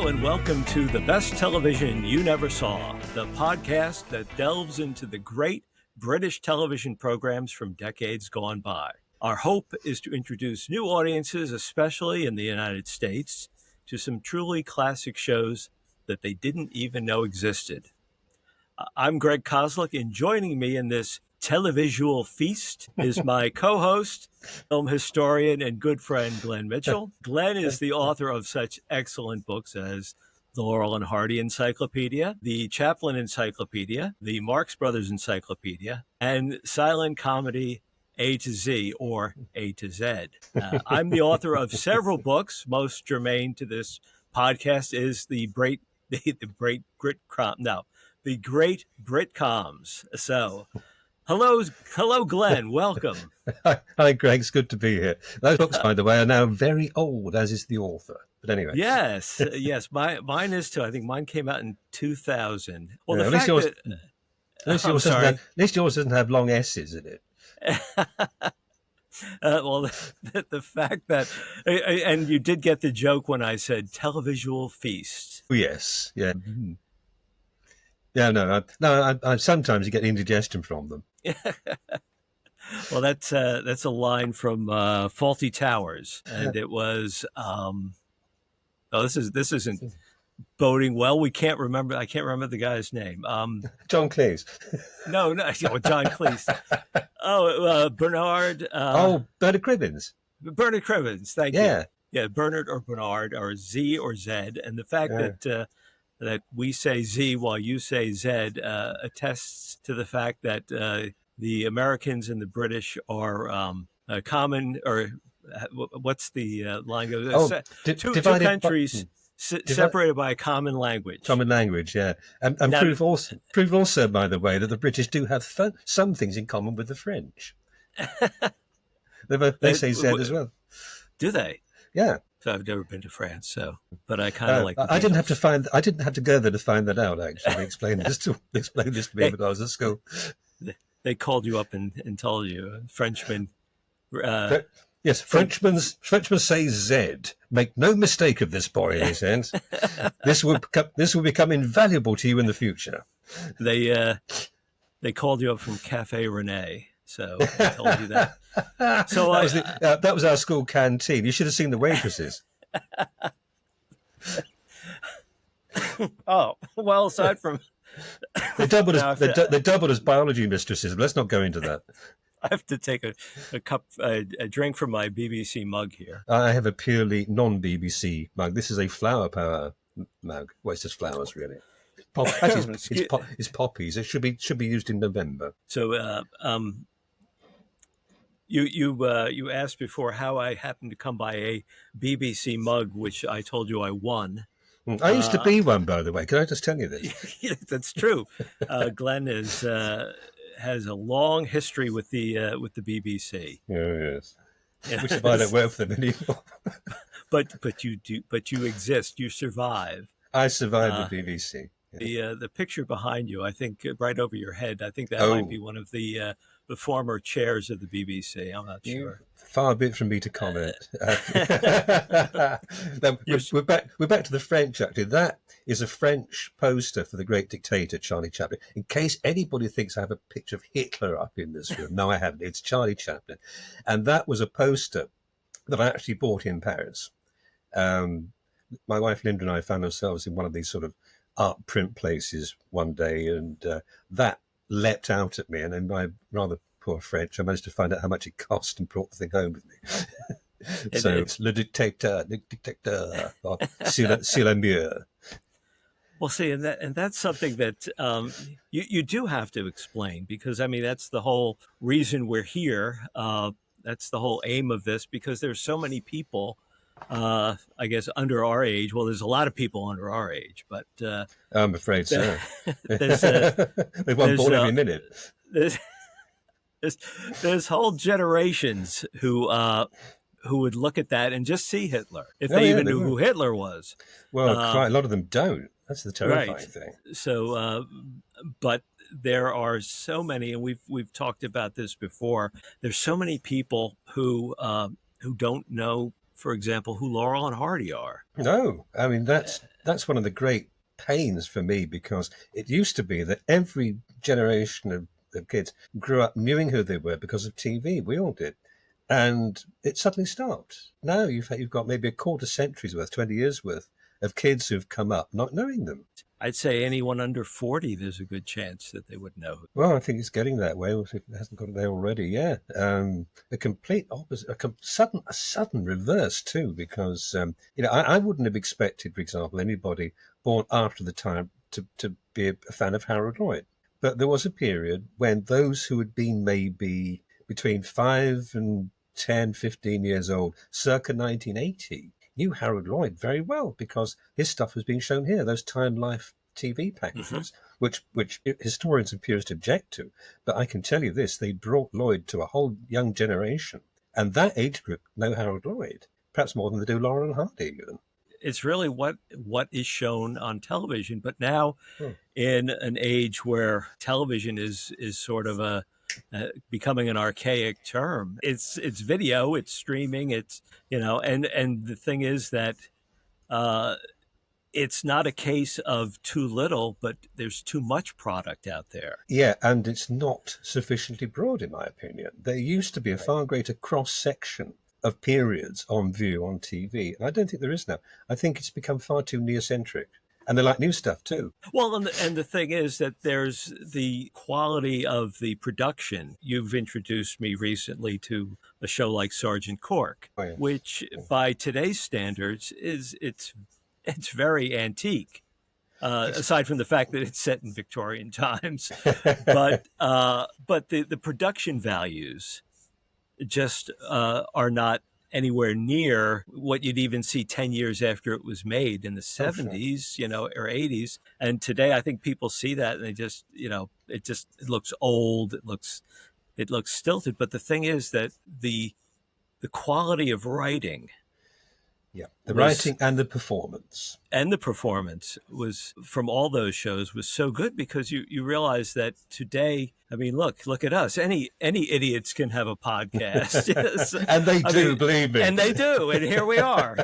Hello and welcome to The Best Television You Never Saw, the podcast that delves into the great British television programs from decades gone by. Our hope is to introduce new audiences, especially in the United States, to some truly classic shows that they didn't even know existed. I'm Greg Koseluk, and joining me in this televisual feast is my co-host, film historian and good friend, Glenn Mitchell. Glenn is the author of such excellent books as the Laurel and Hardy Encyclopedia, the Chaplin Encyclopedia, the Marx Brothers Encyclopedia, and silent comedy A to Z, or A to Z. I'm the author of several books. Most germane to this podcast is the Great Britcoms. So, hello, Glenn. Welcome. Hi, Greg. It's good to be here. Those books, by the way, are now very old, as is the author. But anyway. Yes. Mine is too. I think mine came out in 2000. Well, Yeah, the fact that... At least yours doesn't have long S's in it. The fact that... And you did get the joke when I said televisual feast. Oh, yes. Yeah. Mm-hmm. Yeah, I sometimes you get indigestion from them. Well, that's a line from Fawlty Towers, and it was. This isn't boding well. I can't remember the guy's name. John Cleese. No, John Cleese. Bernard. Bernard Cribbins. Bernard Cribbins. Thank you. Yeah, Bernard or Bernard or Z or Zed, and the fact that we say Z while you say Zed attests to the fact that the Americans and the British are common, or what's the line goes? Two countries separated by a common language. Common language, yeah. And now, prove also, by the way, that the British do have some things in common with the French. they say Z as well. Do they? Yeah. So I've never been to France, but I kind of like. I didn't have to go there to find that out. Actually, explain this to me when I was at school. They called you up and told you, Frenchman. Yes, Frenchmen say Z. Make no mistake of this, boy. He says, this will become invaluable to you in the future. They called you up from Cafe Rene, so I told you that. So that was our school canteen. You should have seen the waitresses. Oh well, aside from they doubled as biology mistresses. But let's not go into that. I have to take a drink from my BBC mug here. I have a purely non-BBC mug. This is a flower power mug. Well, it's just flowers, really. It's poppies. It should be used in November. So, you asked before how I happened to come by a BBC mug, which I told you I won. I used to be one, by the way. Can I just tell you this? Yeah, that's true. Glenn has a long history with the BBC. Oh, yes. Which is why I don't work for them anymore. but you exist. You survive. I survived the BBC. Yeah. The picture behind you, I think, right over your head. I think that might be one of the former chairs of the BBC. I'm not sure. Far be it from me to comment. We're back to the French. Actually, that is a French poster for the great dictator Charlie Chaplin. In case anybody thinks I have a picture of Hitler up in this room, no, I haven't. It's Charlie Chaplin, and that was a poster that I actually bought in Paris. My wife Linda and I found ourselves in one of these sort of art print places one day, and that leapt out at me, and in my rather poor French, I managed to find out how much it cost and brought the thing home with me. So it's Le Dictateur, or C'est le mieux. Well, see, and that's something that you do have to explain, because, I mean, that's the whole reason we're here. That's the whole aim of this, because there's so many people, I guess, under our age. Well, there's a lot of people under our age, but... I'm afraid so. They want born every minute. There's whole generations who would look at that and just see Hitler, if they even knew who Hitler was. Well, quite a lot of them don't. That's the terrifying thing. So, but there are so many, and we've talked about this before. There's so many people who don't know for example, who Laurel and Hardy are. No, I mean that's one of the great pains for me because it used to be that every generation of kids grew up knowing who they were because of TV. We all did, and it suddenly stopped. Now you've got maybe a quarter century's worth, 20 years worth of kids who've come up not knowing them. I'd say anyone under 40, there's a good chance that they would know. Well, I think it's getting that way. If it hasn't got it there already, yeah. A complete opposite, a sudden reverse too, because I wouldn't have expected, for example, anybody born after the time to be a fan of Harold Lloyd. But there was a period when those who had been maybe between 5 and 10, 15 years old, circa 1980, knew Harold Lloyd very well because his stuff was being shown here, those Time Life TV packages, which historians and purists object to. But I can tell you this, they brought Lloyd to a whole young generation. And that age group know Harold Lloyd, perhaps more than they do Laurel and Hardy even. It's really what is shown on television. But now, in an age where television is sort of becoming an archaic term, it's video, it's streaming, it's and the thing is that it's not a case of too little, but there's too much product out there. Yeah, and it's not sufficiently broad, in my opinion. There used to be a far greater cross-section of periods on view on TV, and I don't think there is now. I think it's become far too neocentric. And they like new stuff too. Well, and the thing is that there's the quality of the production. You've introduced me recently to a show like Sergeant Cork, which by today's standards it's very antique. Aside from the fact that it's set in Victorian times, but the production values just are not anywhere near what you'd even see 10 years after it was made in the 70s, or 80s. And today I think people see that and they just, it looks old. It looks stilted. But the thing is that the quality of writing, writing and the performance. And the performance was, from all those shows, was so good because you realize that today, I mean, look at us. Any idiots can have a podcast. Yes. And they do, believe me. And they do. And here we are,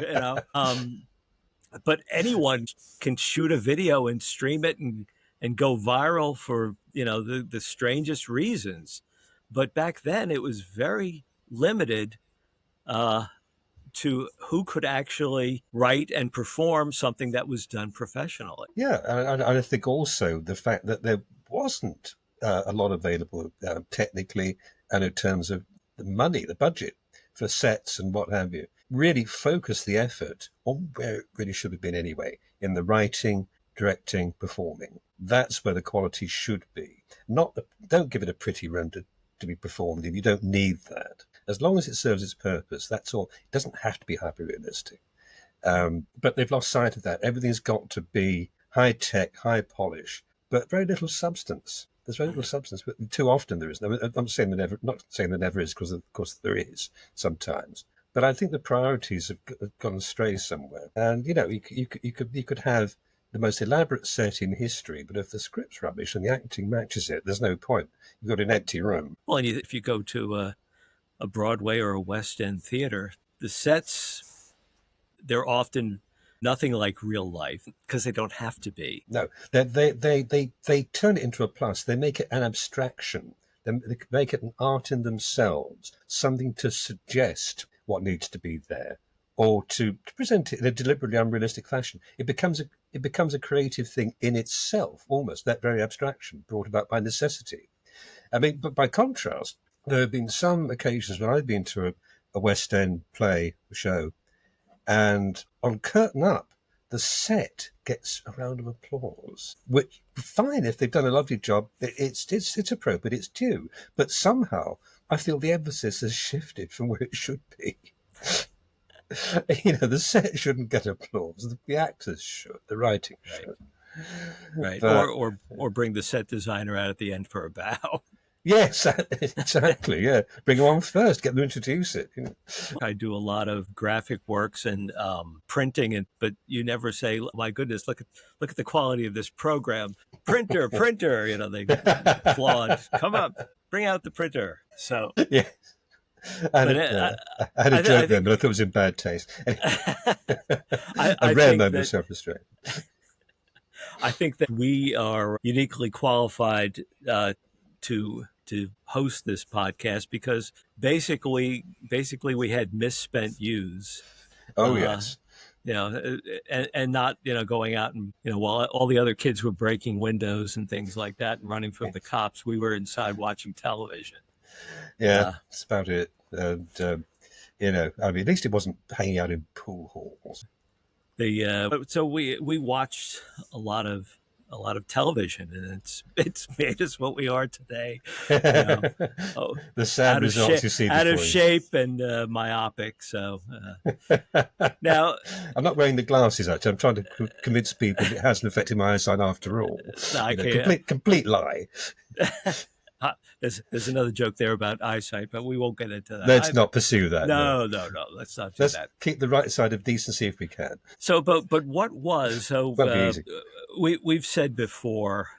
But anyone can shoot a video and stream it and go viral for, the strangest reasons. But back then it was very limited to who could actually write and perform something that was done professionally. Yeah, and I think also the fact that there wasn't a lot available technically and in terms of the money, the budget for sets and what have you, really focused the effort on where it really should have been anyway, in the writing, directing, performing. That's where the quality should be. Don't give it a pretty run to be performed in. You don't need that. As long as it serves its purpose, that's all. It doesn't have to be hyper-realistic. But they've lost sight of that. Everything's got to be high-tech, high polish, but very little substance. There's very little substance, but too often there is. I'm saying not saying there never is, because of course there is sometimes. But I think the priorities have gone astray somewhere. And, you could have the most elaborate set in history, but if the script's rubbish and the acting matches it, there's no point. You've got an empty room. Well, and if you go to a Broadway or a West End theater, the sets, they're often nothing like real life because they don't have to be. No, they turn it into a plus. They make it an abstraction. They make it an art in themselves, something to suggest what needs to be there, or to present it in a deliberately unrealistic fashion. It becomes a creative thing in itself, almost, that very abstraction brought about by necessity. I mean, but by contrast, there have been some occasions when I've been to a West End play, show, and on Curtain Up, the set gets a round of applause, which, fine, if they've done a lovely job, it's appropriate, it's due. But somehow, I feel the emphasis has shifted from where it should be. The set shouldn't get applause. The actors should. The writing should. Right. But, or bring the set designer out at the end for a bow. Yes, exactly. Yeah, bring them on first. Get them to introduce it. I do a lot of graphic works and printing, but you never say, "My goodness, look at the quality of this program." Printer. They applaud. Come up, bring out the printer. So yeah. And But I had a I joke then, think but I thought it was in bad taste. A I rare think moment of that self-restraint. we are uniquely qualified to host this podcast because basically we had misspent youths, Oh uh, yes. and not going out and while all the other kids were breaking windows and things like that and running from the cops, we were inside watching television. Yeah, Uh, that's about it. And I mean, at least it wasn't hanging out in pool halls. so we watched a lot of television, and it's made us what we are today. You know, oh, The sad results you see out of before you. shape and myopic. So now, I'm not wearing the glasses. Actually, I'm trying to convince people that it hasn't affected my eyesight after all. like Complete lie. there's another joke there about eyesight, but we won't get into that. Let's not pursue that. No, No, let's not do let's that. keep the right side of decency if we can. So, but what was so? Won't be easy. We've said before,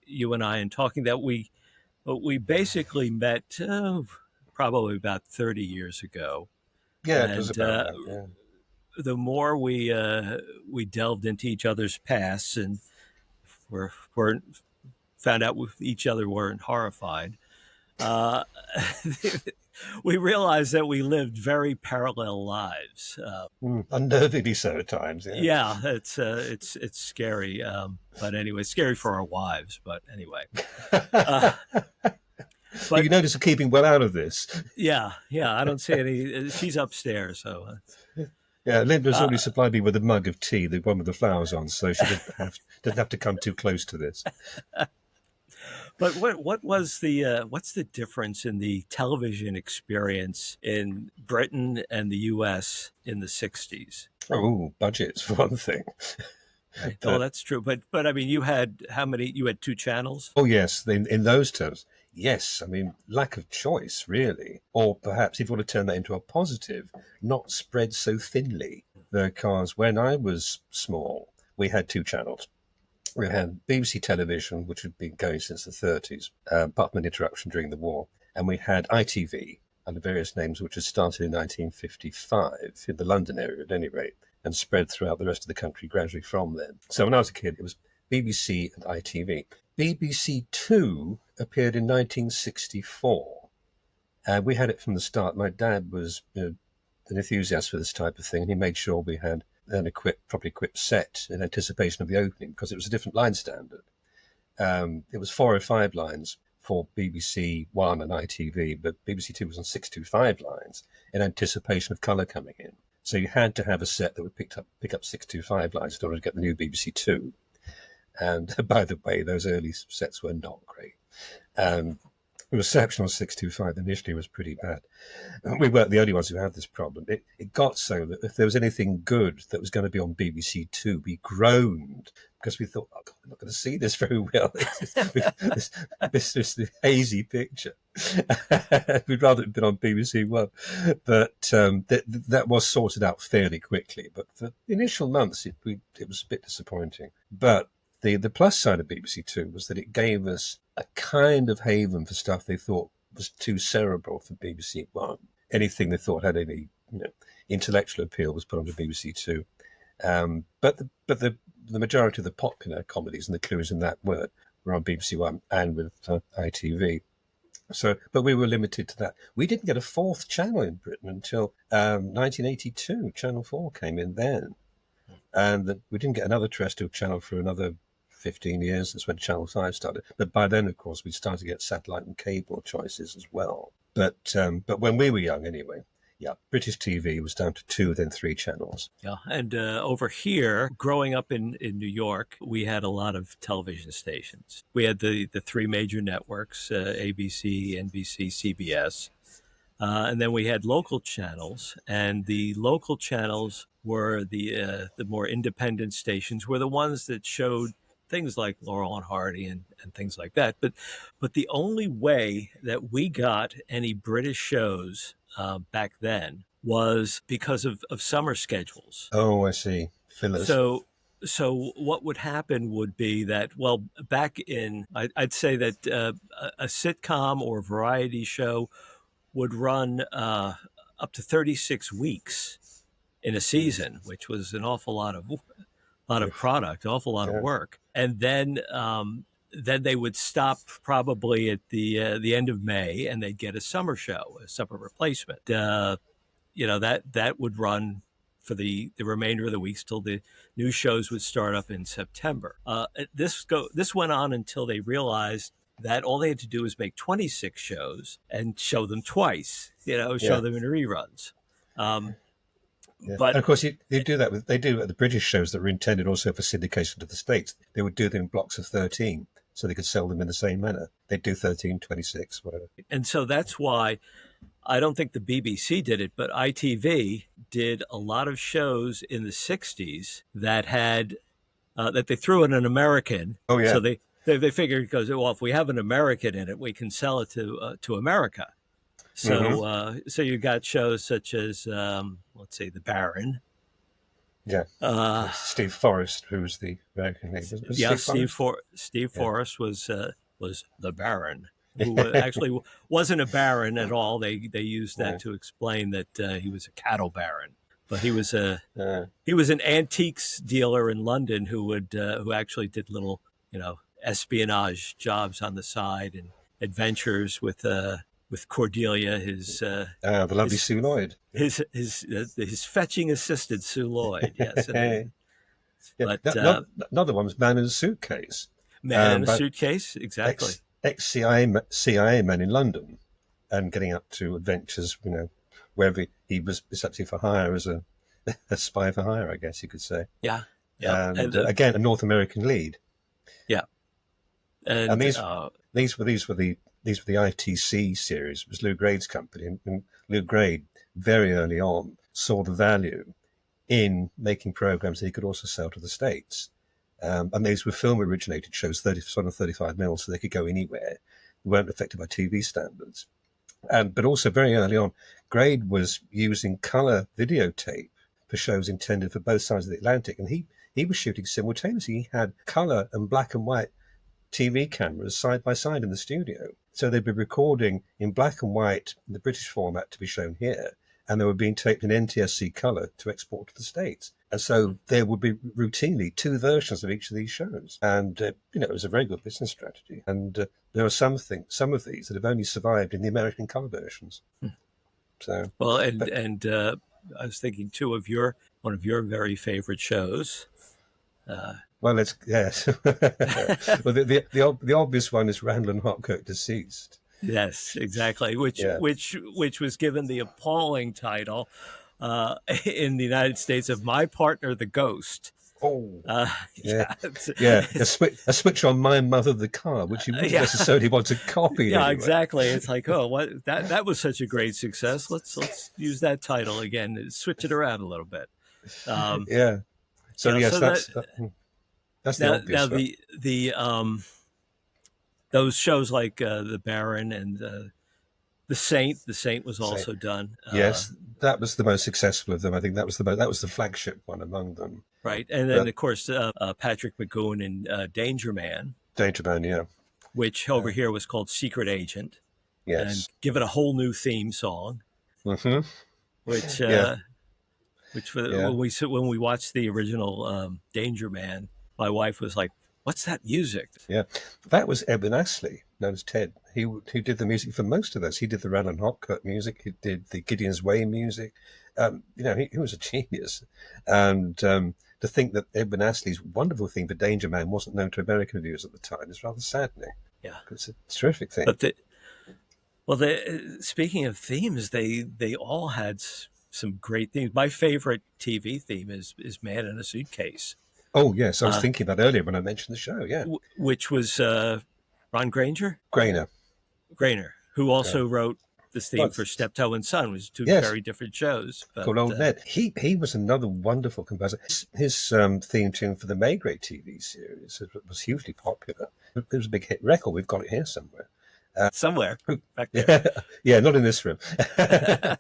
you and I, in talking that we basically met probably about 30 years ago, Yeah, it was and about that. Yeah. the more we delved into each other's pasts and were found out with each other weren't horrified. Uh, we realized that we lived very parallel lives. Unnervingly so at times. Yeah. Yeah, it's scary. But anyway, scary for our wives. But anyway, uh, but You notice her keeping well out of this. yeah, I don't see any. She's upstairs, so. Yeah, Linda's Uh, already supplied me with a mug of tea, the one with the flowers on, so she doesn't have to come too close to this. but what was the what's the difference in the television experience in Britain and the U.S. in the '60s? Oh, budgets for one thing. Oh, But that's true. But I mean, you had how many? You had two channels. oh yes, in those terms, yes. I mean, lack of choice, really, or perhaps if you want to turn that into a positive, not spread so thinly. Because when I was small, we had two channels. We had BBC Television, which had been going since the 30s, apart from an interruption during the war, and we had ITV under various names, which had started in 1955 in the London area, at any rate, and spread throughout the rest of the country gradually from then. So when I was a kid, it was BBC and ITV. BBC Two appeared in 1964, and we had it from the start. My dad was an enthusiast for this type of thing, and he made sure we had an properly equipped set in anticipation of the opening because it was a different line standard. It was 405 lines for BBC One and ITV, but BBC Two was on 625 lines in anticipation of colour coming in. So you had to have a set that would pick up 625 lines in order to get the new BBC Two. And by the way, those early sets were not great. The reception on 625 initially was pretty bad. We weren't the only ones who had this problem. It got so that if there was anything good that was going to be on BBC Two, we groaned because we thought, oh God, we're not going to see this very well. This hazy picture. We'd rather have been on BBC One. But that was sorted out fairly quickly. But for the initial months, it was a bit disappointing. But the plus side of BBC Two was that it gave us a kind of haven for stuff they thought was too cerebral for BBC One. Anything they thought had any intellectual appeal was put onto BBC Two. But the majority of the popular comedies and the clues in that were on BBC One and with ITV. So, but we were limited to that. We didn't get a fourth channel in Britain until 1982. Channel 4 came in then. And we didn't get another terrestrial channel for another 15 years. That's when Channel 5 started. But by then, of course, we started to get satellite and cable choices as well. But when we were young, anyway, yeah, British TV was down to 2, then 3 channels. Yeah, and over here, growing up in New York, we had a lot of television stations. We had the three major networks: ABC, NBC, CBS, and then we had local channels. And the local channels were the more independent stations, were the ones that showed things like Laurel and Hardy and things like that. But the only way that we got any British shows back then was because of summer schedules. Oh, I see. Fillers. So what would happen would be that, well, back in, I'd say that a sitcom or variety show would run up to 36 weeks in a season, which was an awful lot of product, an awful lot of Yeah. work. And then they would stop probably at the end of May, and they'd get a summer show, a summer replacement. That would run for the remainder of the weeks till the new shows would start up in September. This went on until they realized that all they had to do was make 26 shows and show them twice. Show them in reruns. Yeah. But and of course, they do the British shows that were intended also for syndication to the States. They would do them in blocks of 13 so they could sell them in the same manner. They'd do 13, 26, whatever. And so that's why I don't think the BBC did it, but ITV did a lot of shows in the 60s that had that they threw in an American. Oh, yeah. So they figured, because, well, if we have an American in it, we can sell it to America. So so you got shows such as let's say The Baron. Yeah. Steve Forrest, who was the American name. Steve Forrest was The Baron, who actually wasn't a baron at all. They used that to explain that he was a cattle baron, but he was an antiques dealer in London who actually did little espionage jobs on the side and adventures with Cordelia, the lovely Sue Lloyd, his fetching assistant Sue Lloyd. Yes, yeah. But another one was Man in a Suitcase. Man in a Suitcase, exactly. Ex-CIA man in London, and getting up to adventures, wherever he was essentially for hire as a spy for hire, I guess you could say. Yeah. And again, a North American lead. Yeah. And these were the ITC series. It was Lou Grade's company, and Lou Grade very early on saw the value in making programs that he could also sell to the States. And these were film originated shows, 35 mil, so they could go anywhere. They weren't affected by TV standards. But also very early on, Grade was using color videotape for shows intended for both sides of the Atlantic, and he was shooting simultaneously. He had color and black and white TV cameras side by side in the studio. So they'd be recording in black and white, in the British format to be shown here, and they were being taped in NTSC color to export to the States. And so there would be routinely two versions of each of these shows. And, it was a very good business strategy. And there are some of these that have only survived in the American color versions. So, well, and I was thinking too of one of your very favorite shows. Well, yes. Well, the obvious one is Randall and Hopkirk Deceased. Yes, exactly. Which was given the appalling title in the United States of My Partner the Ghost. Oh, yeah. A switch on My Mother the Car, which you wouldn't necessarily want to copy. Yeah, anyway. Exactly. It's like, what that was such a great success. Let's use that title again and switch it around a little bit. Yeah. So yes, that's the obvious. Now those shows like The Baron and The Saint. The Saint was also done. Yes, that was the most successful of them. I think that was the flagship one among them. Right, and then of course Patrick McGowan in Danger Man. Danger Man, yeah. Which over here was called Secret Agent. Yes. And give it a whole new theme song. Mm-hmm. When we watched the original Danger Man, my wife was like, "What's that music?" Yeah, that was Edwin Astley, known as Ted. He did the music for most of those. He did the Randall and Hopkirk music. He did the Gideon's Way music. He was a genius. And to think that Edwin Astley's wonderful theme for Danger Man wasn't known to American viewers at the time is rather saddening. Yeah, it's a terrific thing. But speaking of themes, they all had some great themes. My favorite TV theme is Man in a Suitcase. Oh, yes. I was thinking that earlier when I mentioned the show, yeah. Which was Ron Granger? Grainer, who also wrote this theme for Steptoe and Son, which two very different shows. Called Old Ned. He was another wonderful composer. His theme tune for the Maigret TV series was hugely popular. It was a big hit record. We've got it here somewhere. Somewhere back there. Yeah, not in this room. But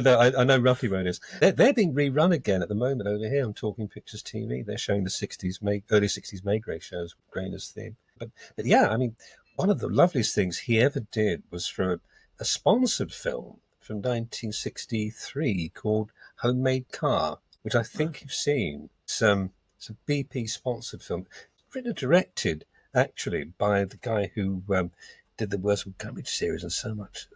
no, I know roughly where it is. They're being rerun again at the moment over here on Talking Pictures TV. They're showing the early 60s Maigret shows with Grainer's theme. But yeah, I mean, one of the loveliest things he ever did was for a sponsored film from 1963 called Homemade Car, which I think you've seen. It's a BP sponsored film, written and directed actually by the guy who did the Worst Comedy series and so much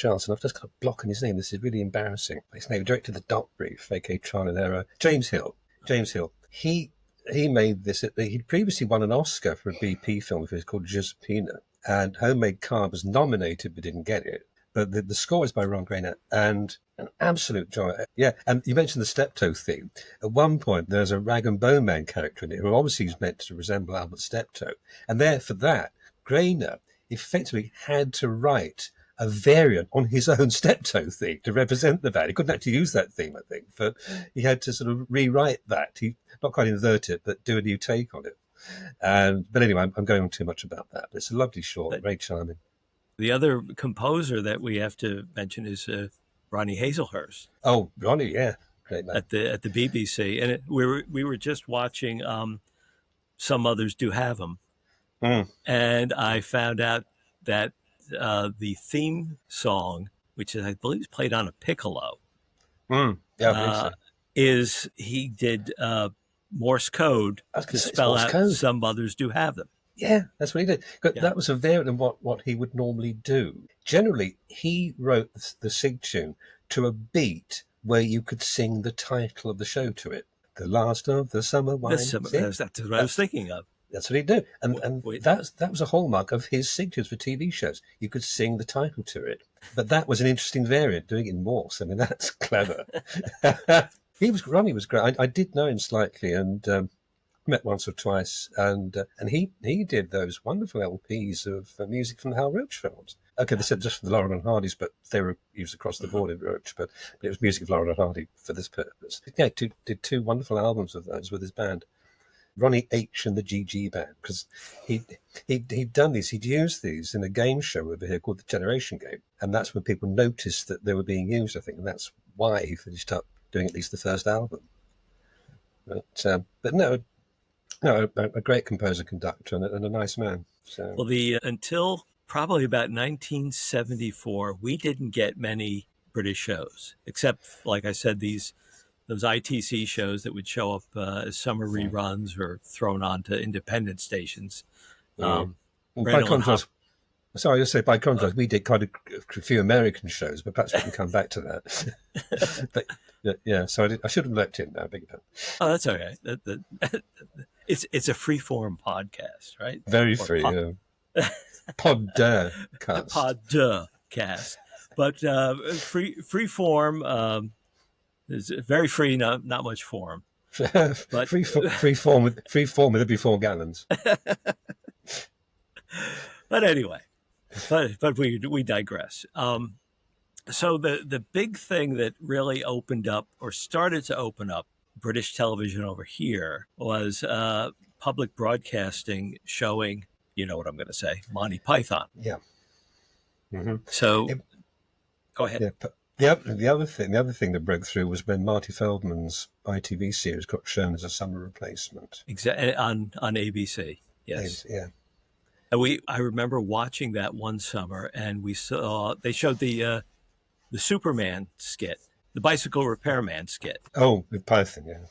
else. And I've just got a block on his name. This is really embarrassing. His name, directed the Dot Brief, aka Trial and Error. James Hill. James Hill. He made this. He'd previously won an Oscar for a BP film for it called Giuseppina, and Homemade Car was nominated but didn't get it. But the score is by Ron Grainer, and an absolute joy. Yeah, and you mentioned the Steptoe theme. At one point, there's a rag and bone man character in it who obviously is meant to resemble Albert Steptoe, and there for that, Grainer effectively had to write a variant on his own Steptoe theme to represent the band. He couldn't actually use that theme, I think, but he had to sort of rewrite that. He not quite invert it, but do a new take on it. But anyway, I'm going on too much about that. But it's a lovely short, very charming. The other composer that we have to mention is Ronnie Hazelhurst. Oh, Ronnie, yeah, great man. At the BBC, and we were just watching Some Others Do Have 'Em, and I found out that the theme song, which I believe is played on a piccolo, Yeah, I believe so. is he did Morse code to spell out code. Some Others Do Have Them. Yeah, that's what he did. But that was a variant of what he would normally do. Generally, he wrote the sig tune to a beat where you could sing the title of the show to it. The last of the summer wine. That's what I was thinking of. That's what he'd do. And that was a hallmark of his signatures for TV shows. You could sing the title to it. But that was an interesting variant, doing it in Morse. I mean, that's clever. Ronnie was great. I did know him slightly and met once or twice. And he did those wonderful LPs of music from the Hal Roach films. Okay, they said just for the Laurel and Hardys, but they were used across the board in Roach. But it was music of Laurel and Hardy for this purpose. Yeah, did two wonderful albums of those with his band. Ronnie H and the GG Band, because he'd done these, he'd used these in a game show over here called the Generation Game, and that's when people noticed that they were being used, I think, and that's why he finished up doing at least the first album. But no, a great composer conductor and a nice man. So. Well, until probably about 1974, we didn't get many British shows, except, like I said, those ITC shows that would show up as summer reruns or thrown onto independent stations. By contrast, by contrast, we did quite a few American shows, but perhaps we can come back to that. But yeah, so I should have leapt in now. Big fan. Oh, that's okay. It's a free-form podcast, right? Very free. Podcast. Podcast. But free form. It's very free, not much form. But free form with every 4 gallons. But anyway, but we digress. So the big thing that really opened up or started to open up British television over here was public broadcasting showing, you know what I'm going to say, Monty Python. Yeah. Mm-hmm. So go ahead. Yeah, the other thing that broke through was when Marty Feldman's ITV series got shown as a summer replacement. Exactly, on ABC. Yes. Yeah. And I remember watching that one summer, and they showed the Superman skit, the bicycle repairman skit. Oh, with Python, yeah.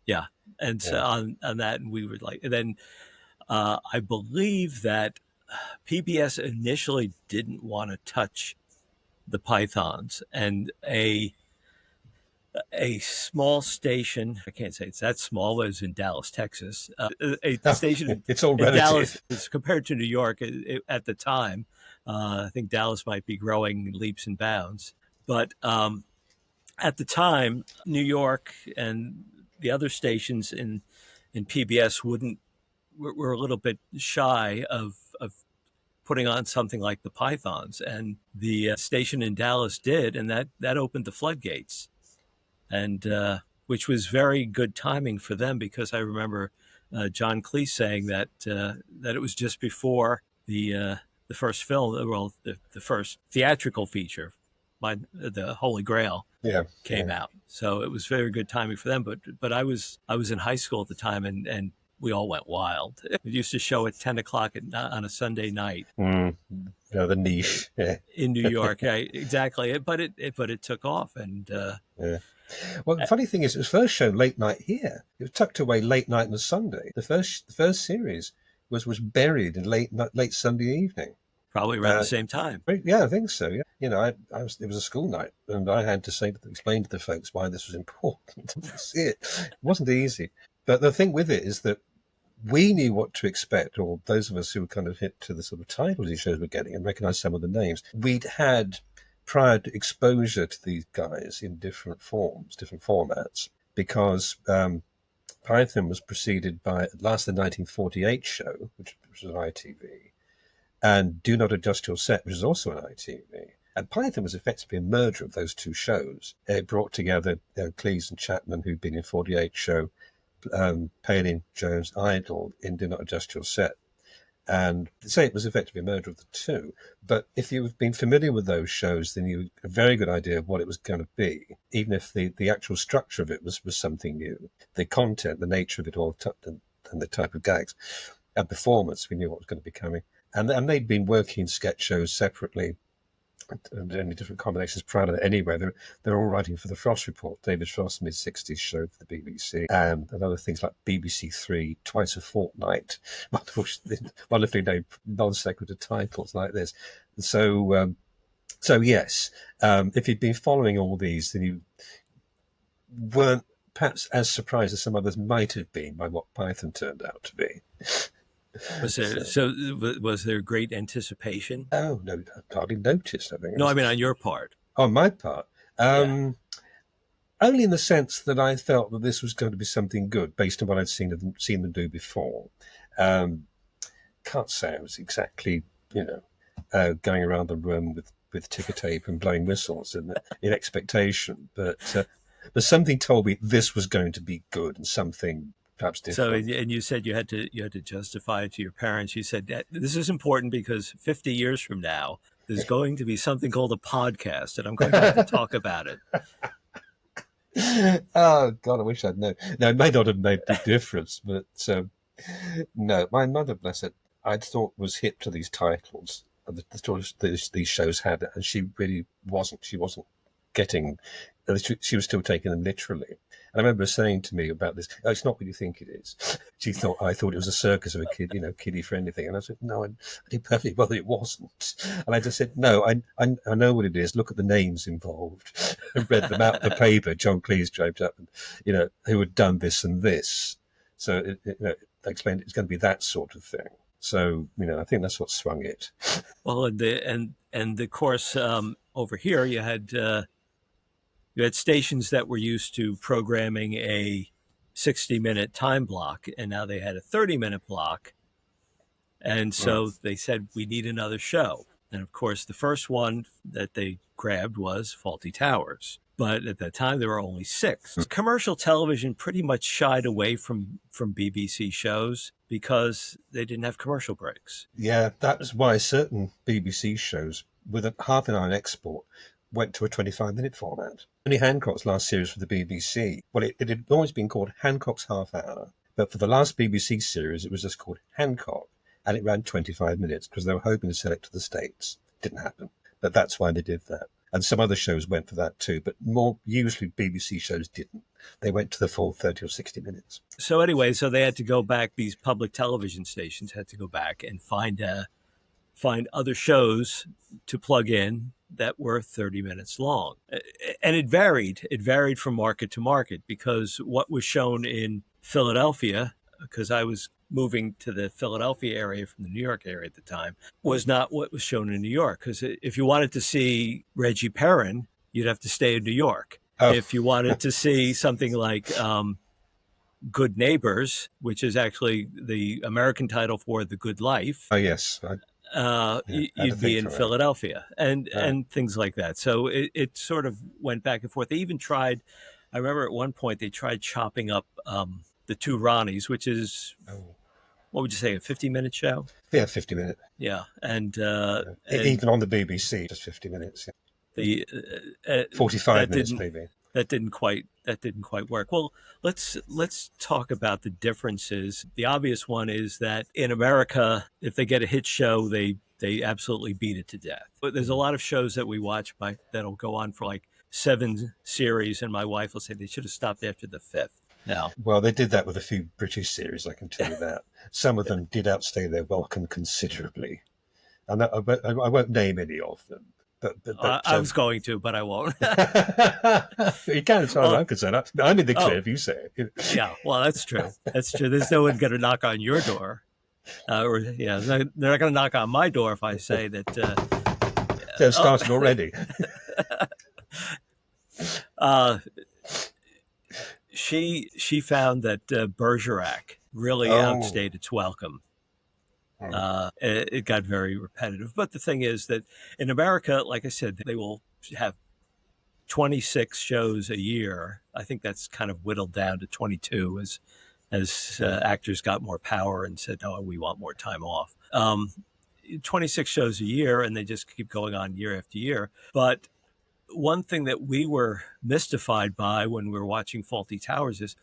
Yeah, and so on that, and we were like, and then I believe that PBS initially didn't want to touch the Pythons, and a small station, I can't say it's that small, it was in Dallas, Texas. A station it's all in Dallas, compared to New York at the time. I think Dallas might be growing leaps and bounds. But at the time, New York and the other stations in PBS were a little bit shy of putting on something like the Pythons, and the station in Dallas did, and that opened the floodgates, and which was very good timing for them, because I remember John Cleese saying that it was just before the first film, well, the first theatrical feature, the Holy Grail, came out, so it was very good timing for them. But I was in high school at the time, and we all went wild. It used to show at 10 o'clock on a Sunday night The niche. Yeah. in New York. Exactly. But it took off. And Yeah. Well, the funny thing is, it was first shown late night here. It was tucked away late night on a Sunday. The first series was buried in late Sunday evening. probably around the same time. Yeah, I think so. Yeah, it was a school night, and I had to explain to the folks why this was important. That's it. It wasn't easy, but the thing with it is that we knew what to expect, or those of us who were kind of hit to the sort of titles these shows were getting and recognised some of the names. We'd had prior exposure to these guys in different forms, different formats, because Python was preceded by at last the 1948 show, which was on ITV, and Do Not Adjust Your Set, which is also on ITV. And Python was effectively a merger of those two shows. It brought together Cleese and Chapman, who'd been in 48 show, Palin, Jones, Idle in Do Not Adjust Your Set. And say it was effectively a merger of the two. But if you've been familiar with those shows, then you have a very good idea of what it was going to be, even if the actual structure of it was something new. The content, the nature of it all, and the type of gags and performance, we knew what was going to be coming. And they'd been working sketch shows separately and any different combinations prior to that anyway. They're all writing for the Frost Report, David Frost's mid-60s show for the BBC, and other things like BBC Three, Twice a Fortnight, wonderfully named non-sequitur titles like this. So yes, if you'd been following all these, then you weren't perhaps as surprised as some others might have been by what Python turned out to be. Was there great anticipation? Oh, no, I hardly noticed, I think. No, I mean on your part. On my part. Only in the sense that I felt that this was going to be something good based on what I'd seen them do before. Can't say I was exactly, going around the room with ticker tape and blowing whistles in expectation, but something told me this was going to be good and something perhaps different. So, and you said you had to justify it to your parents. You said that this is important because 50 years from now, there's going to be something called a podcast, and I'm going to have to talk about it. Oh God, I wish I'd known. No, it may not have made a difference, but no, my mother, bless her, I thought was hip to these titles, the stories these shows had, and she really wasn't. She wasn't getting. She was still taking them literally. And I remember her saying to me about this, "Oh, it's not what you think it is." I thought it was a circus of a kid, kiddie friendly thing. And I said, "No, I did perfectly well that it wasn't." And I just said, "No, I know what it is. Look at the names involved." I read them out of the paper. John Cleese draped up, and who had done this and this. So they explained it's going to be that sort of thing. So I think that's what swung it. Well, and of course over here you had stations that were used to programming a 60-minute time block, and now they had a 30-minute block. And so they said, we need another show. And of course, the first one that they grabbed was Faulty Towers. But at that time, there were only 6. Commercial television pretty much shied away from BBC shows because they didn't have commercial breaks. Yeah, that was why certain BBC shows with a half an hour in export went to a 25-minute format. Only Hancock's last series for the BBC, well, it had always been called Hancock's Half Hour, but for the last BBC series, it was just called Hancock, and it ran 25 minutes because they were hoping to sell it to the States. Didn't happen, but that's why they did that. And some other shows went for that too, but more usually BBC shows didn't. They went to the full 30 or 60 minutes. So anyway, they had to go back, these public television stations had to go back and find other shows to plug in that were 30 minutes long. And it varied from market to market, because what was shown in Philadelphia, because I was moving to the Philadelphia area from the New York area at the time, was not what was shown in New York. Because if you wanted to see Reggie Perrin, you'd have to stay in New York. Oh. If you wanted to see something like Good Neighbors, which is actually the American title for The Good Life. Oh, yes. You'd be in Philadelphia and things like that. So it sort of went back and forth. They even tried, I remember at one point they tried chopping up the Two Ronnies, which is, what would you say, a 50-minute show? Yeah, 50 minutes. Yeah. And even on the BBC, just 50 minutes. Yeah. 45 minutes maybe. that didn't quite work. Well, let's talk about the differences. The obvious one is that in America, if they get a hit show, they absolutely beat it to death. But there's a lot of shows that we watch that'll go on for like 7 series, and my wife will say they should have stopped after the fifth. Now, Well, they did that with a few British series, I can tell you that. Some of them did outstay their welcome considerably. And I won't name any of them. But I was going to, but I won't. you can, as far as Oh, I'm concerned. I'm in the clear oh, if you say it. yeah. Well, that's true. That's true. There's no one going to knock on your door. Or yeah, they're not going to knock on my door if I say that. They've Oh, started already. uh, she found that Bergerac really Oh. outstayed its welcome. It got very repetitive. But the thing is that in America, like I said, they will have 26 shows a year. I think that's kind of whittled down to 22 as actors got more power and said, "No, we want more time off." 26 shows a year, and they just keep going on year after year. But one thing that we were mystified by when we were watching Faulty Towers is,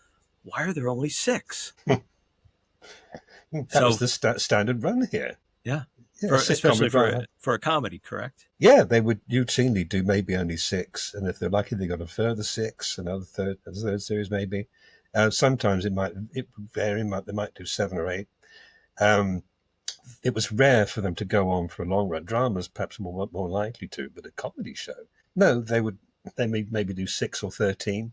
why are there only 6? That was So the standard run here. yeah, Yeah, a sitcom especially would run. for a comedy, correct? Yeah, they would routinely do maybe only 6, and if they're lucky, they got a further 6, another third series maybe. Sometimes it would vary. They might do 7 or 8. It was rare for them to go on for a long run. Dramas perhaps more likely to, but a comedy show, no, they may maybe do 6 or 13.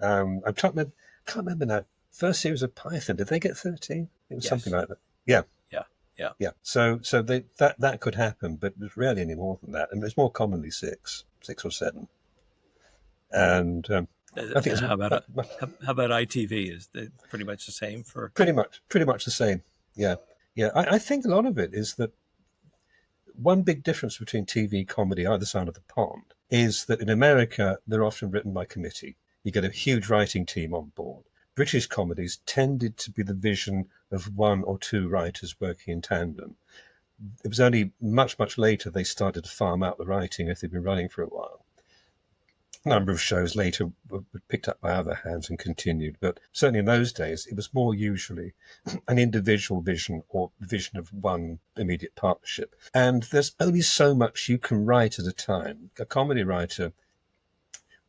I'm trying to remember, can't remember now. First series of Python, did they get 13? It was something Yes. like that. Yeah. Yeah. Yeah. Yeah, so that could happen, but there's rarely any more than that, and it's more commonly 6 or 7. And I think it's How about ITV? Is it pretty much the same for? pretty much the same. Yeah, yeah. I think a lot of it is that one big difference between TV comedy either side of the pond is that in America they're often written by committee. You get a huge writing team on board. British comedies tended to be the vision of 1 or 2 writers working in tandem. It was only much later they started to farm out the writing if they'd been running for a while. A number of shows later were picked up by other hands and continued, but certainly in those days it was more usually an individual vision or vision of one immediate partnership. And there's only so much you can write at a time. A comedy writer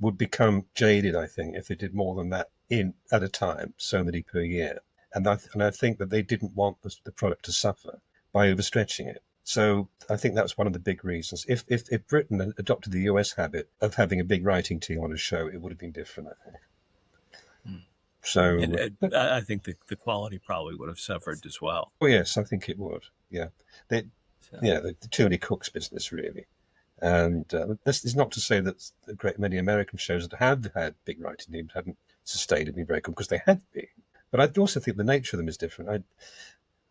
would become jaded, I think, if they did more than that at a time, so many per year. And I think that they didn't want the product to suffer by overstretching it. So I think that's one of the big reasons. If Britain had adopted the US habit of having a big writing team on a show, it would have been different, I think. So, I think the quality probably would have suffered as well. well, yes, I think it would. Yeah, So, the too many cooks business, really. And this is not to say that a great many American shows that have had big writing teams hadn't sustained and been very good, because they had been. But I also think the nature of them is different.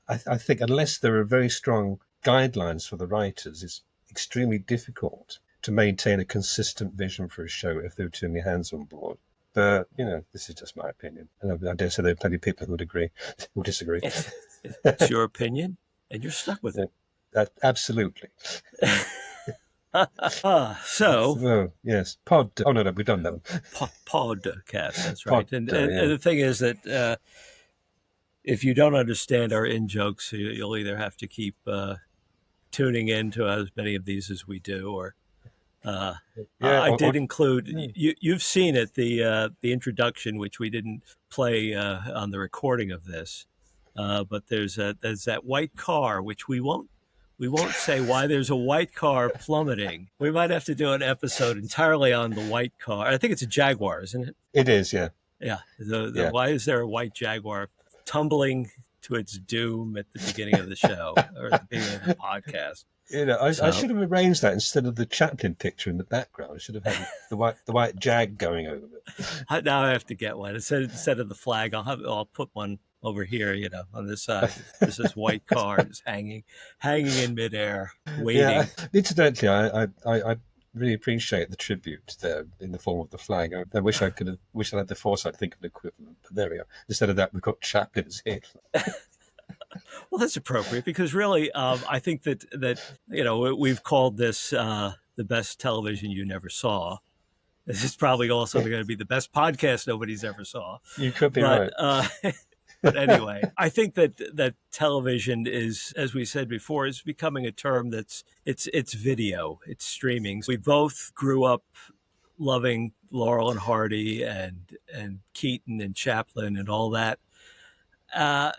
I think unless there are very strong guidelines for the writers, it's extremely difficult to maintain a consistent vision for a show if there are too many hands on board. But, this is just my opinion. And I dare say there are plenty of people who would agree, who disagree. it's your opinion, and you're stuck with it. Absolutely. So, Oh, yes. Oh, no, we've done that one. podcast, that's right. And yeah. the thing is that if you don't understand our in-jokes, you'll either have to keep tuning in to as many of these as we do, or I did include, you've seen it, the introduction, which we didn't play on the recording of this, but there's that white car, which we won't say why there's a white car plummeting. We might have to do an episode entirely on the white car. I think it's a Jaguar, isn't it? It is, yeah. Yeah. Yeah. Why is there a white Jaguar tumbling to its doom at the beginning of the show or at the beginning of the podcast? I should have arranged that instead of the Chaplin picture in the background. I should have had the white Jag going over it. Now I have to get one instead of the flag. I'll put one over here, on this side. This is white car is hanging in midair, waiting. Yeah. Incidentally, I really appreciate the tribute there in the form of the flag. I wish I had the foresight to think of an equivalent. But there we are. Instead of that, we've got Chaplin's head. Well, that's appropriate because really, I think that we've called this the best television you never saw, This is probably also going to be the best podcast nobody's ever saw. You could be But right. but anyway, I think that television is, as we said before, is becoming a term it's video, it's streaming. We both grew up loving Laurel and Hardy and Keaton and Chaplin and all that, uh,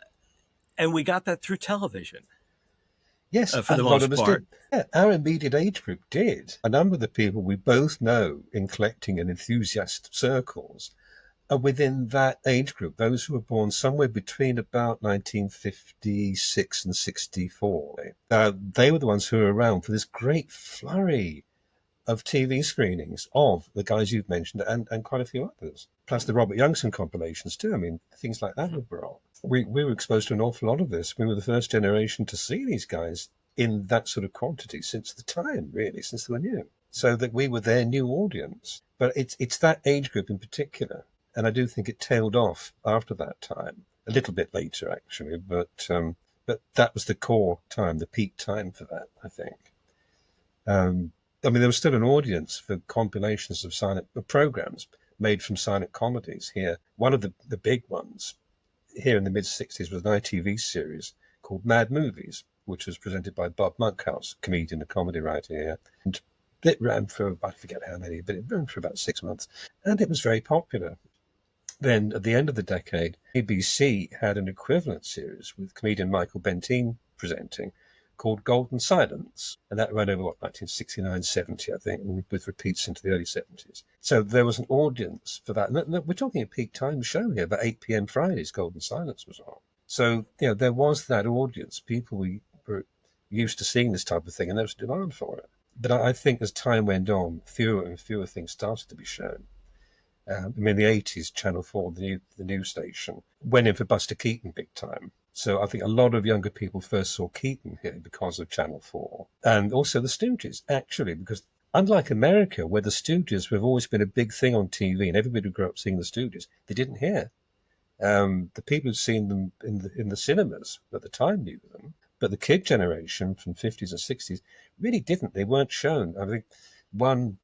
and we got that through television Yes, for a the lot of most us part. did. Yeah, our immediate age group did. A number of the people we both know in collecting and enthusiast circles are within that age group, those who were born somewhere between about 1956 and 64. They were the ones who were around for this great flurry of TV screenings of the guys you've mentioned and quite a few others. Plus the Robert Youngson compilations too. I mean, things like that were on. We were exposed to an awful lot of this. We were the first generation to see these guys in that sort of quantity since the time, really, since they were new. So that we were their new audience. But it's that age group in particular. And I do think it tailed off after that time, a little bit later actually, but that was the core time, the peak time for that, I think. I mean, there was still an audience for compilations of silent programs made from silent comedies here. One of the big ones here in the mid-60s was an ITV series called Mad Movies, which was presented by Bob Monkhouse, comedian and comedy writer here. And it ran for, I forget how many, but it ran for about 6 months. And it was very popular. Then at the end of the decade, ABC had an equivalent series with comedian Michael Benteen presenting called Golden Silence. And that ran over, 1969, 70, I think, with repeats into the early 70s. So there was an audience for that. And we're talking a peak time show here, about 8 p.m. Fridays, Golden Silence was on. So, there was that audience. People were used to seeing this type of thing, and there was demand for it. But I think as time went on, fewer and fewer things started to be shown. I mean, in the 80s, Channel 4, the news station, went in for Buster Keaton big time. So I think a lot of younger people first saw Keaton here because of Channel 4. And also the Stooges, actually, because unlike America, where the Stooges have always been a big thing on TV and everybody who grew up seeing the Stooges, they didn't hear. The people who'd seen them in the cinemas at the time knew them. But the kid generation from 50s and 60s really didn't. They weren't shown. I think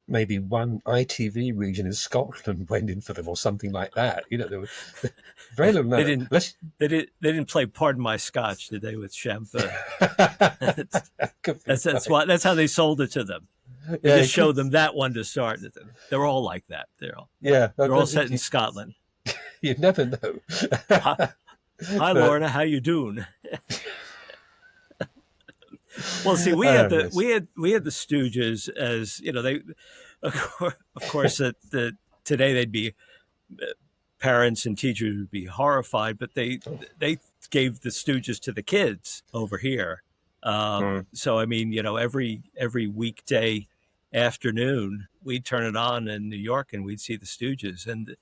maybe one ITV region in Scotland went in for them or something like that. There were very little. They didn't play "Pardon My Scotch," did they, with Shempa? That's how they sold it to them. They just showed them that one to start. They're all like that. They're all set in Scotland. You never know. Hi, Lorna, how you doing? Well, see, we had the Stooges as they, of course, today they'd be parents and teachers would be horrified, but they gave the Stooges to the kids over here. So I mean, every weekday afternoon we'd turn it on in New York and we'd see the Stooges, and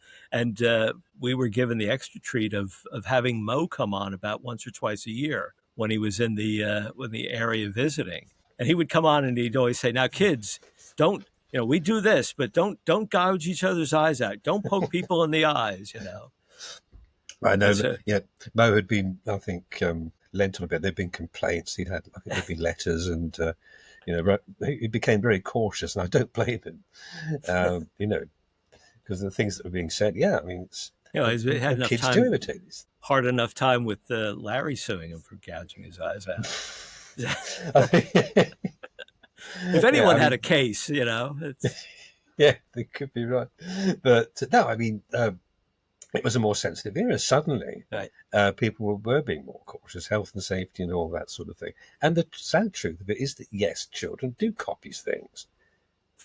we were given the extra treat of having Mo come on about once or twice a year when he was in the area visiting, and he would come on and he'd always say, "Now, kids, don't we do this, but don't gouge each other's eyes out. Don't poke people in the eyes." I know that. Mo had been, I think, lent on a bit. There'd been complaints. I think there'd been letters, and he became very cautious, and I don't blame him. Because of the things that were being said. Yeah, I mean, he's had enough kids time. do imitate these. Hard enough time with Larry suing him for gouging his eyes out. If anyone had a case, Yeah, they could be right. But no, I mean, it was a more sensitive era. Suddenly, right. People were being more cautious, health and safety and all that sort of thing. And the sad truth of it is that, yes, children do copy things.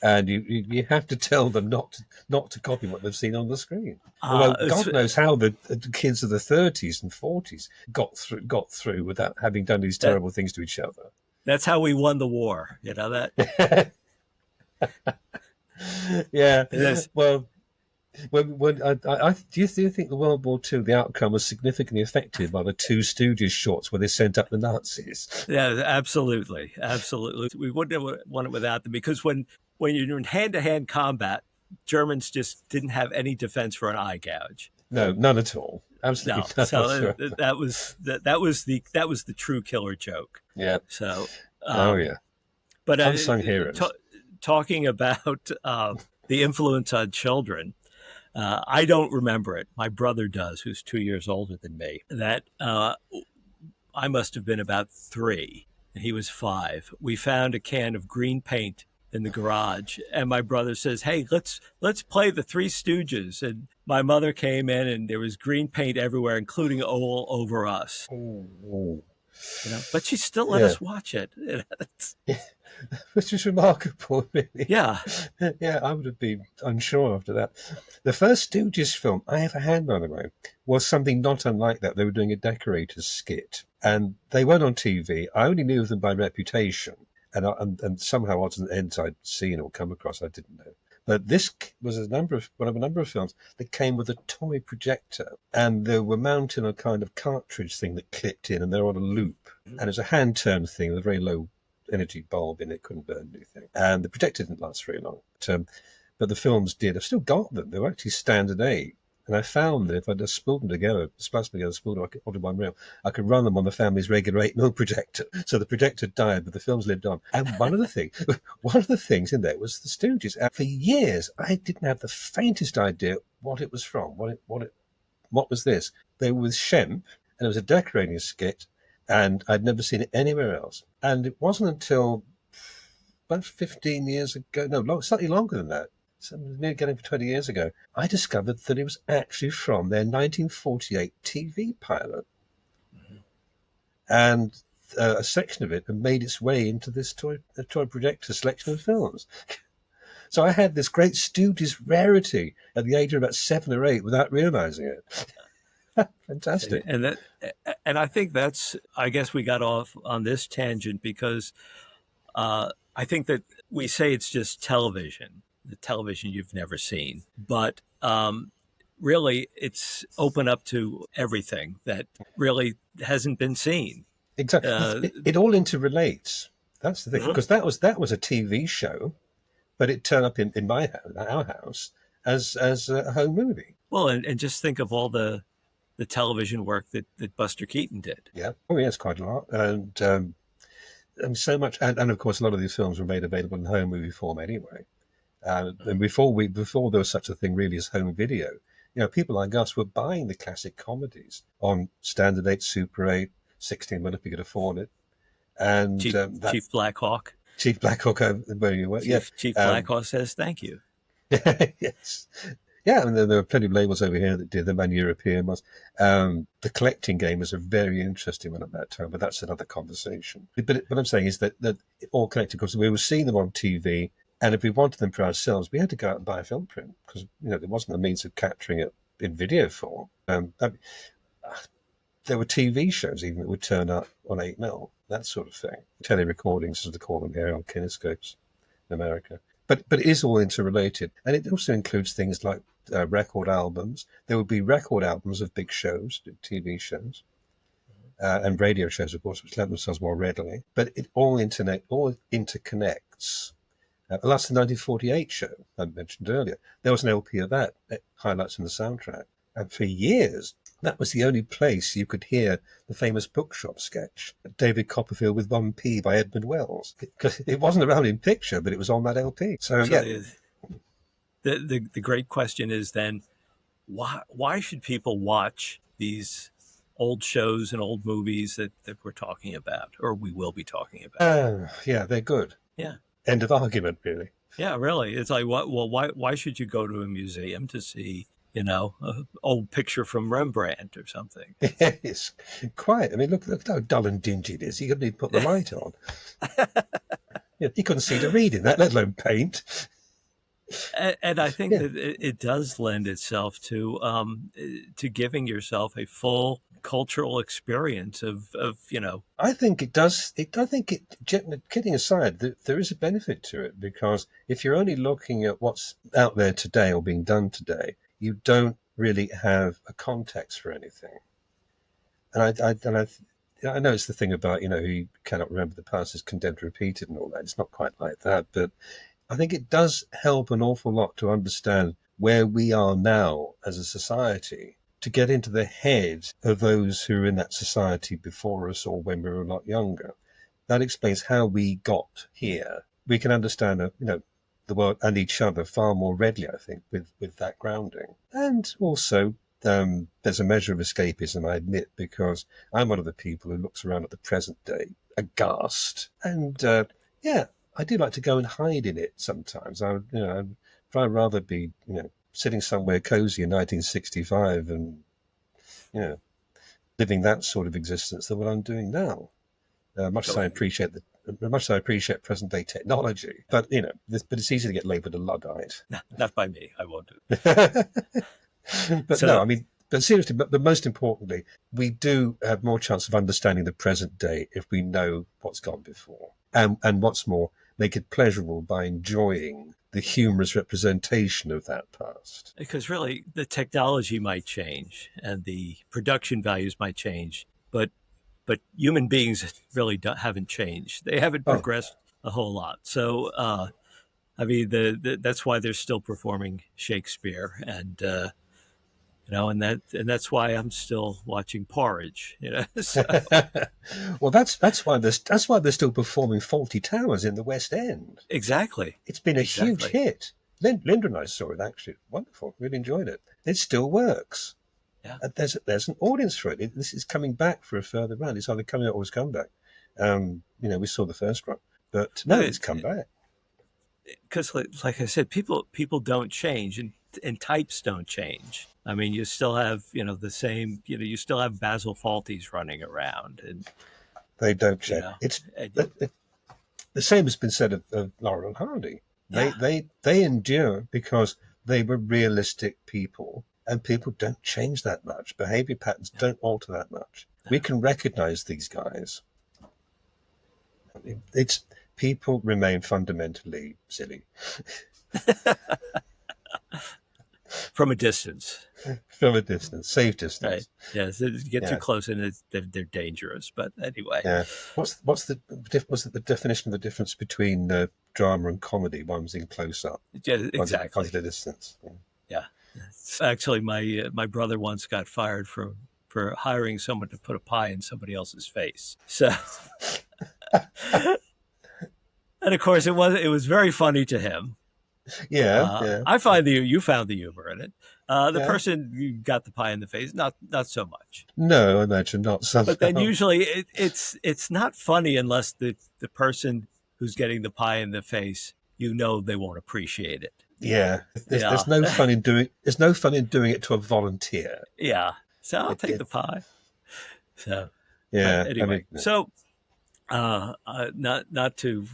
And you have to tell them not to copy what they've seen on the screen. Although God knows how the kids of the 30s and 40s got through without having done these terrible things to each other. That's how we won the war. You know that? Yeah. Well, do you think the World War II, the outcome was significantly affected by the two Stooges shorts where they sent up the Nazis? Yeah, absolutely. We wouldn't have won it without them, because when you're in hand-to-hand combat, Germans just didn't have any defense for an eye gouge. No, none at all. Absolutely. No. So that was the true killer joke. Yeah. So. But But unsung heroes. Talking about the influence on children. I don't remember it. My brother does, who's 2 years older than me. That I must have been about 3, and he was 5. We found a can of green paint in the garage, and my brother says, "Hey, let's play the Three Stooges." And my mother came in, and there was green paint everywhere, including all over us. Oh, But she still let yeah. us watch it. Which is remarkable, really. Yeah. Yeah, I would have been unsure after that. The first Stooges film I ever had, by the way, was something not unlike that. They were doing a decorator's skit, and they weren't on TV. I only knew of them by reputation, and somehow odds and ends I'd seen or come across, I didn't know. But this was one of a number of films that came with a toy projector, and they were mounting a kind of cartridge thing that clipped in, and they're on a loop, and it was a hand-turned thing with a very low energy bulb in it, couldn't burn anything. And the projector didn't last very long. But the films did. I've still got them. They were actually standard 8. And I found that if I just spooled them together, spliced them together, spooled them onto one reel, I could run them on the family's regular 8mm projector. So the projector died, but the films lived on. And one of the things in there was the Stooges. And for years, I didn't have the faintest idea what it was from. What was this? They were with Shemp, and it was a decorating skit, and I'd never seen it anywhere else. And it wasn't until about 15 years ago, no, slightly longer than that, nearly getting for 20 years ago, I discovered that it was actually from their 1948 TV pilot. Mm-hmm. And a section of it had made its way into this toy projector selection of films. So I had this great Stooges rarity at the age of about 7 or 8 without realizing it. Fantastic. And I think I guess we got off on this tangent because I think that we say it's just television, the television you've never seen, but really it's open up to everything that really hasn't been seen. Exactly. It all interrelates. That's the thing, because that was a TV show, but it turned up in our house as a home movie. Well, and just think of all the television work that Buster Keaton did. Yeah. Oh, yes, quite a lot. And so much. And of course, a lot of these films were made available in home movie form anyway. And before there was such a thing really as home video, people like us were buying the classic comedies on Standard 8, Super 8, 16mm if you could afford it. And Chief Black Hawk. Chief Black Hawk, where you were. Chief Black Hawk says thank you. Yes. Yeah, and then there were plenty of labels over here that did them, and European ones. The collecting game was a very interesting one at that time, but that's another conversation. But what I'm saying is that it all connected, because we were seeing them on TV, and if we wanted them for ourselves, we had to go out and buy a film print, because there wasn't a means of capturing it in video form. There were TV shows even that would turn up on 8mm, that sort of thing. Tele-recordings, as they call them here, on kinescopes in America. But it is all interrelated. And it also includes things like record albums. There would be record albums of big shows, TV shows, and radio shows, of course, which lent themselves more readily. But it all interconnects. That's the 1948 show I mentioned earlier. There was an LP of that, highlights in the soundtrack. And for years, that was the only place you could hear the famous bookshop sketch, David Copperfield with 1p by Edmund Wells. Because it wasn't around in picture, but it was on that LP. So yeah. The great question is then, why should people watch these old shows and old movies that we're talking about, or we will be talking about? Yeah, they're good. Yeah. End of argument, really. Yeah, really. It's like, why should you go to a museum to see an old picture from Rembrandt or something? Yes, quite. I mean, look how dull and dingy it is. You couldn't even put the light on. You couldn't see the reading, let alone paint. And I think that it does lend itself to giving yourself a full cultural experience of. I think it does. Kidding aside, there is a benefit to it, because if you're only looking at what's out there today or being done today, you don't really have a context for anything. And I know it's the thing about, you cannot remember the past is condemned to repeat it and all that. It's not quite like that, but I think it does help an awful lot to understand where we are now as a society, to get into the head of those who are in that society before us or when we were a lot younger. That explains how we got here. We can understand, the world and each other far more readily, I think, with that grounding. And also, there's a measure of escapism, I admit, because I'm one of the people who looks around at the present day aghast. And yeah, I do like to go and hide in it sometimes. I'd rather be, sitting somewhere cozy in 1965 and, living that sort of existence than what I'm doing now. Much as I appreciate present day technology, but it's easy to get labelled a Luddite. Not by me. I won't do But it. no, I mean, but seriously, but most importantly, we do have more chance of understanding the present day if we know what's gone before, and what's more, make it pleasurable by enjoying the humorous representation of that past. Because really, the technology might change and the production values might change, but human beings really haven't changed. They haven't progressed a whole lot. So, I mean, that's why they're still performing Shakespeare, and and that's why I'm still watching Porridge. So. Well, that's why they're still performing Faulty Towers in the West End. Exactly. It's been a huge hit. Linda and I saw it, actually. Wonderful. Really enjoyed it. It still works. Yeah. There's an audience for it. This is coming back for a further round. It's either coming out or it's come back. We saw the first one, but no, it's come back. Because, like I said, people don't change, and types don't change. I mean, you still have the same. You still have Basil Fawlty's running around, and they don't change. It's the same has been said of Laurel and Hardy. Yeah. They endure because they were realistic people. And people don't change that much. Behavior patterns don't alter that much. We can recognize these guys. People remain fundamentally silly. From a distance. From a distance, safe distance. Right. Yeah, so you get too close and they're dangerous. But anyway. Yeah. What's the definition of the difference between drama and comedy? One's in close up. Yeah, exactly. One's at a distance. Yeah. Actually, my brother once got fired for hiring someone to put a pie in somebody else's face. So, and of course, it was very funny to him. Yeah. I find you found the humor in it. The person who got the pie in the face, not so much. No, I imagine not. Somehow. But then usually it's not funny unless the person who's getting the pie in the face, they won't appreciate it. Yeah, there's no fun in doing. There's no fun in doing it to a volunteer. Yeah, so I'll take the pie. So yeah. Anyway, so not to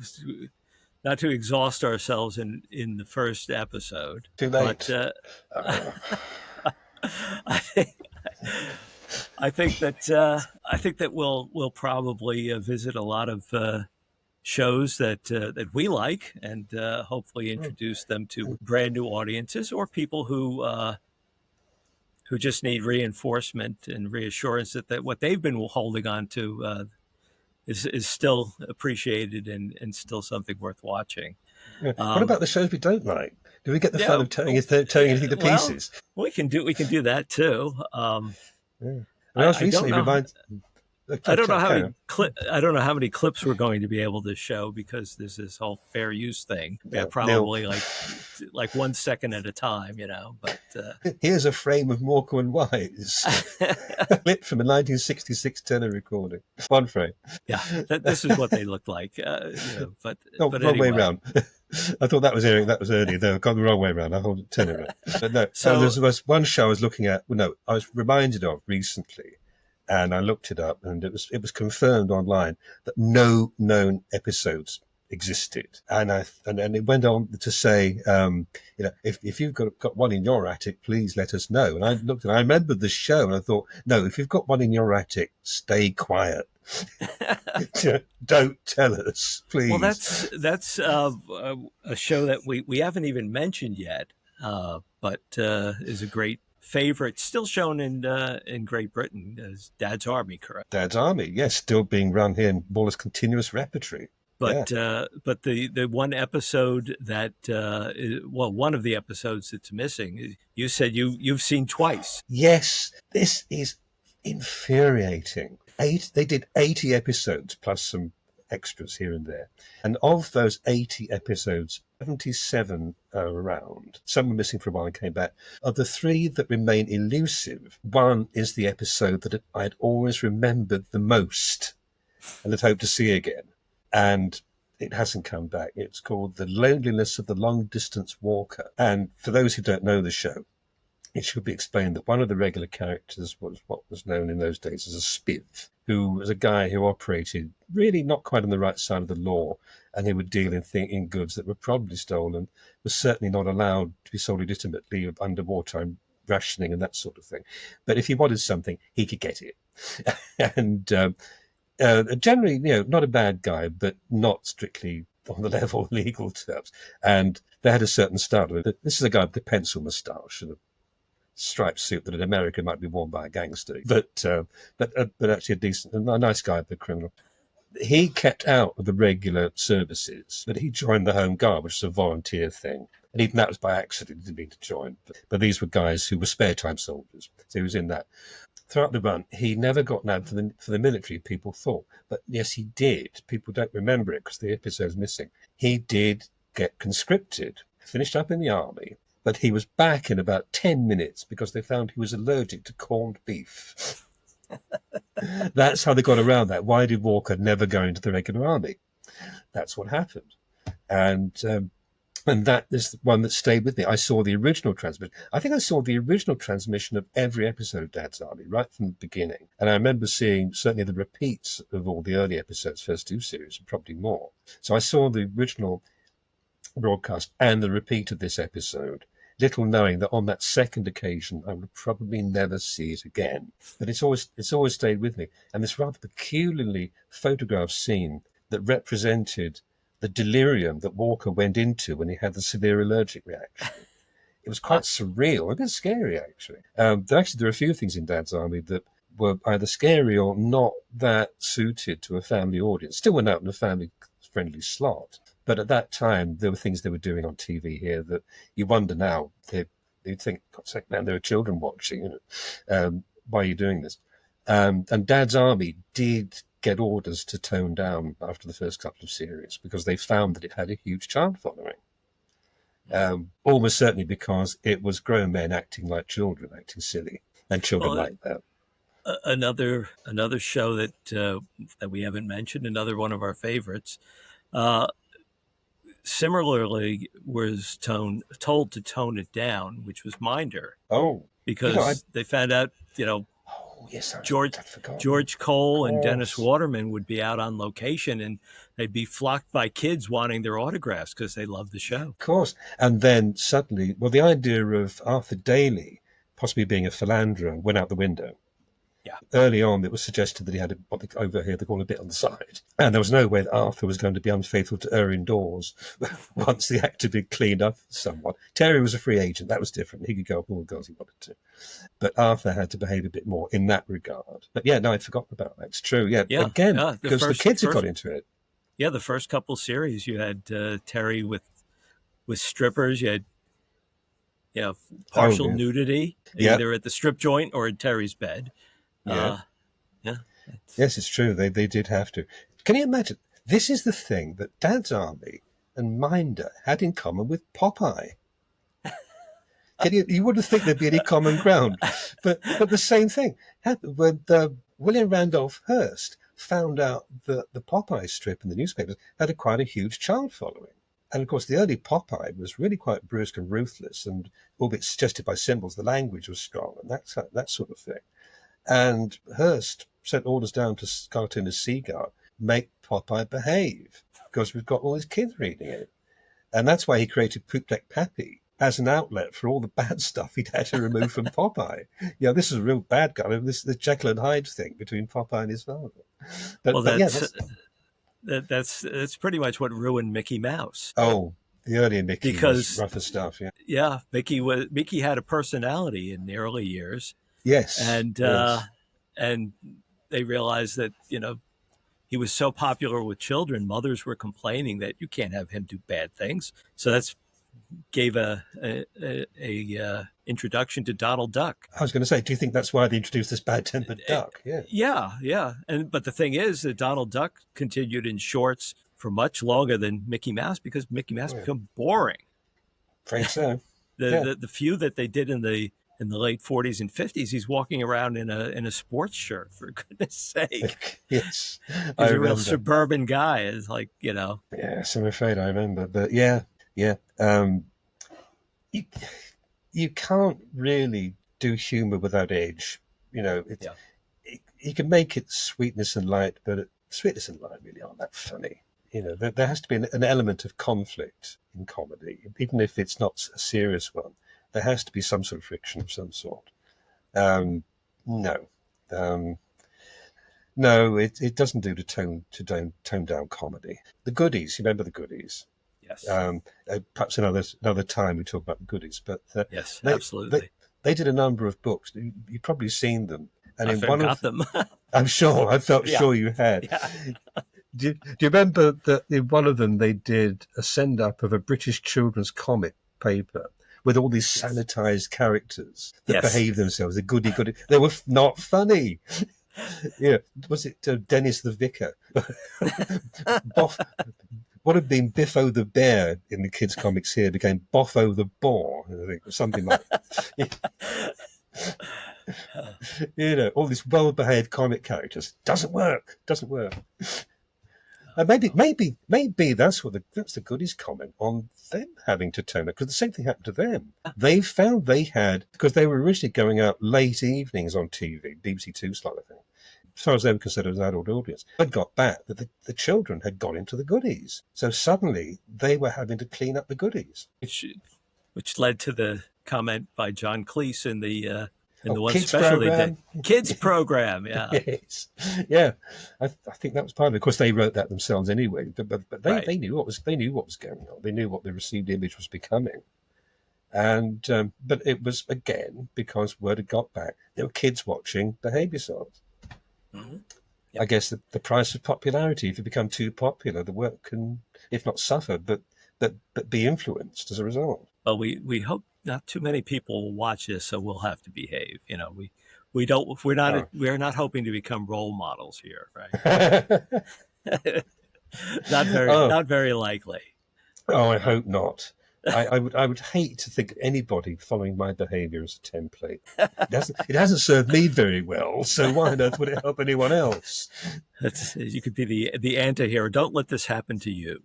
exhaust ourselves in the first episode. Too late. But I think that we'll probably visit a lot of shows that we like, and hopefully introduce them to brand new audiences or people who just need reinforcement and reassurance that what they've been holding on to is still appreciated and still something worth watching. What about the shows we don't like? Do we get the fun of tearing anything to pieces? We can do that too. I don't know how many clips we're going to be able to show because there's this whole fair use thing. Yeah, probably like 1 second at a time, But here's a frame of Morecambe and Wise, clip from a 1966 tenor recording. One frame. Yeah, this is what they look like. But wrong anyway. way round. I thought that was earlier. No, gone the wrong way round. I hold it tenor. But no. So there was one show I was looking at. Well, no, I was reminded of recently. And I looked it up, and it was confirmed online that no known episodes existed. And it went on to say, if you've got one in your attic, please let us know. And I looked, and I remembered the show, and I thought, no, if you've got one in your attic, stay quiet. Don't tell us, please. Well, that's a show that we haven't even mentioned yet, but is a great favorite, still shown in Great Britain as Dad's Army, correct? Dad's Army, yes, still being run here in more or less continuous repertory. But the one episode that one of the episodes that's missing, you said you've seen twice. Yes, this is infuriating. They did 80 episodes plus some extras here and there. And of those 80 episodes, 77 are around. Some were missing for a while and came back. Of the three that remain elusive, one is the episode that I'd always remembered the most and had hoped to see again. And it hasn't come back. It's called The Loneliness of the Long Distance Walker. And for those who don't know the show, it should be explained that one of the regular characters was what was known in those days as a spiv, who was a guy who operated really not quite on the right side of the law, and he would deal in goods that were probably stolen, was certainly not allowed to be sold legitimately under wartime rationing and that sort of thing. But if he wanted something, he could get it. And generally, not a bad guy, but not strictly on the level of legal terms. And they had a certain style. This is a guy with a pencil moustache and a striped suit that in America might be worn by a gangster, but actually a nice guy, the criminal. He kept out of the regular services, but he joined the Home Guard, which is a volunteer thing. And even that was by accident, he didn't mean to join. But these were guys who were spare time soldiers, so he was in that. Throughout the run, he never got nabbed for the military, people thought. But yes, he did. People don't remember it because the episode's missing. He did get conscripted, finished up in the army, but he was back in about 10 minutes because they found he was allergic to corned beef. That's how they got around that. Why did Walker never go into the regular army? That's what happened. And that is one that stayed with me. I saw the original transmission. I think I saw the original transmission of every episode of Dad's Army right from the beginning. And I remember seeing certainly the repeats of all the early episodes, first two series, and probably more. So I saw the original broadcast and the repeat of this episode, little knowing that on that second occasion I would probably never see it again. But it's always stayed with me. And this rather peculiarly photographed scene that represented the delirium that Walker went into when he had the severe allergic reaction. It was quite surreal, a bit scary actually. There are a few things in Dad's Army that were either scary or not that suited to a family audience. Still went out in a family-friendly slot. But at that time, there were things they were doing on TV here that you wonder now, you'd think, God's sake, man, there are children watching. Why are you doing this? And Dad's Army did get orders to tone down after the first couple of series because they found that it had a huge child following. Almost certainly because it was grown men acting like children, acting silly, and children like that. Another show that we haven't mentioned, another one of our favorites, similarly was told to tone it down, which was Minder. Oh, because they found out, Oh yes, George Cole and Dennis Waterman would be out on location, and they'd be flocked by kids wanting their autographs because they loved the show. Of course, and then suddenly, the idea of Arthur Daly possibly being a philanderer went out the window. Yeah. Early on, it was suggested that he had over here they call a bit on the side, and there was no way that Arthur was going to be unfaithful to Erin Dawes once the act had been cleaned up somewhat. Terry was a free agent; that was different. He could go up all the girls he wanted to, but Arthur had to behave a bit more in that regard. But yeah, no, I'd forgotten about that. It's true. Yeah. Again, because the kids had got into it. Yeah, the first couple series, you had Terry with strippers. You had partial nudity, either at the strip joint or in Terry's bed. Yeah. Yes, it's true. They did have to. Can you imagine? This is the thing that Dad's Army and Minder had in common with Popeye. You wouldn't think there'd be any common ground, but the same thing happened when William Randolph Hearst found out that the Popeye strip in the newspapers had quite a huge child following. And of course, the early Popeye was really quite brusque and ruthless, and albeit suggested by symbols, the language was strong and that sort of thing. And Hearst sent orders down to cartoonist Seagull, make Popeye behave, because we've got all these kids reading it. And that's why he created Poopdeck Pappy as an outlet for all the bad stuff he'd had to remove from Popeye. This is a real bad guy. This the Jekyll and Hyde thing between Popeye and his father. That's pretty much what ruined Mickey Mouse. Oh, the earlier Mickey was rougher stuff. Yeah, Mickey had a personality in the early years. Yes, and they realized that he was so popular with children. Mothers were complaining that you can't have him do bad things. So that's gave a introduction to Donald Duck. I was going to say, do you think that's why they introduced this bad-tempered duck? Yeah. Yeah. But the thing is that Donald Duck continued in shorts for much longer than Mickey Mouse because Mickey Mouse became boring. Afraid so. Yeah. The few that they did in the late 40s and 50s, he's walking around in a sports shirt, for goodness sake. Yes. He's a real suburban guy. It's like, Yes, I'm afraid I remember. But yeah. You can't really do humour without edge. You can make it sweetness and light, but sweetness and light really aren't that funny. There has to be an element of conflict in comedy, even if it's not a serious one. There has to be some sort of friction of some sort. No, it doesn't do to tone down comedy. The Goodies, you remember the Goodies? Yes. Perhaps another time we talk about the Goodies, but yes, absolutely. They did a number of books. You've probably seen them, and I forgot them. I'm sure. I felt sure you had. Yeah. Do you remember that in one of them they did a send-up of a British children's comic paper with all these sanitized characters that behave themselves? The goody. They were not funny. Was it Dennis the Vicar? What had been Biffo the Bear in the kids' comics here became Boffo the Boar, I think, or something like that. All these well-behaved comic characters. Doesn't work. Maybe that's the Goodies comment on them having to tone up, because the same thing happened to them. They found they had, because they were originally going out late evenings on TV, BBC Two slot, I think. As far as they were considered as an adult audience, had got back that the children had got into the Goodies. So suddenly they were having to clean up the Goodies. Which led to the comment by John Cleese in the one kids special program. they did. Kids program, yeah. Yes. Yeah. I think that was part of it. Of course, they wrote that themselves anyway, but they knew what was going on. They knew what the received image was becoming. And but it was, again, because word had got back. There were kids watching Behave Yourselves. Mm-hmm. Yep. I guess the price of popularity. If you become too popular, the work can, if not suffer, but be influenced as a result. Well, we hope not too many people will watch this, so we'll have to behave. We're not hoping to become role models here, right? Not very likely. Oh, I hope not. I would hate to think anyebody following my behaviour as a template. It hasn't served me very well, so why on earth would it help anyone else? You could be the anti-hero. Don't let this happen to you.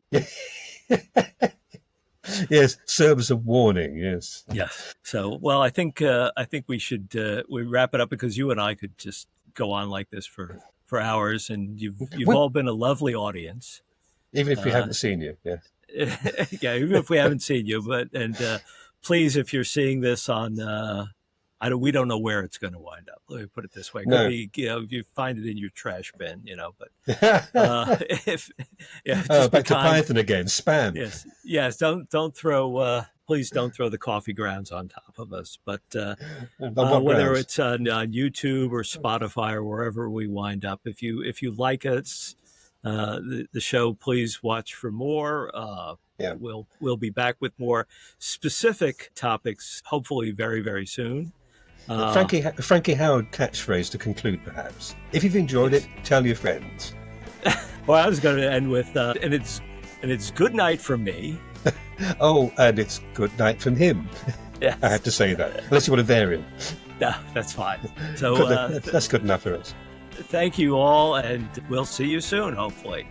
Yes, serve as a warning. Yes. Yes. So, well, I think we should we wrap it up, because you and I could just go on like this for hours, and you've all been a lovely audience. Even if we haven't seen you, yeah. Yeah, even if we haven't seen you, please, if you're seeing this on, we don't know where it's going to wind up. Let me put it this way: No. Could be, you find it in your trash bin, But back to Python again, spam. Yes. Don't throw. Please don't throw the coffee grounds on top of us. But whether it's on YouTube or Spotify or wherever we wind up, if you like us. The show, please watch for more. We'll be back with more specific topics, hopefully very, very soon. Frankie Howard catchphrase to conclude, perhaps. If you've enjoyed it, tell your friends. Well, I was going to end with and it's good night from me. Oh, and it's good night from him. Yes. I have to say that, unless you want to vary him. No, that's fine. So that's good enough for us. Thank you all, and we'll see you soon, hopefully.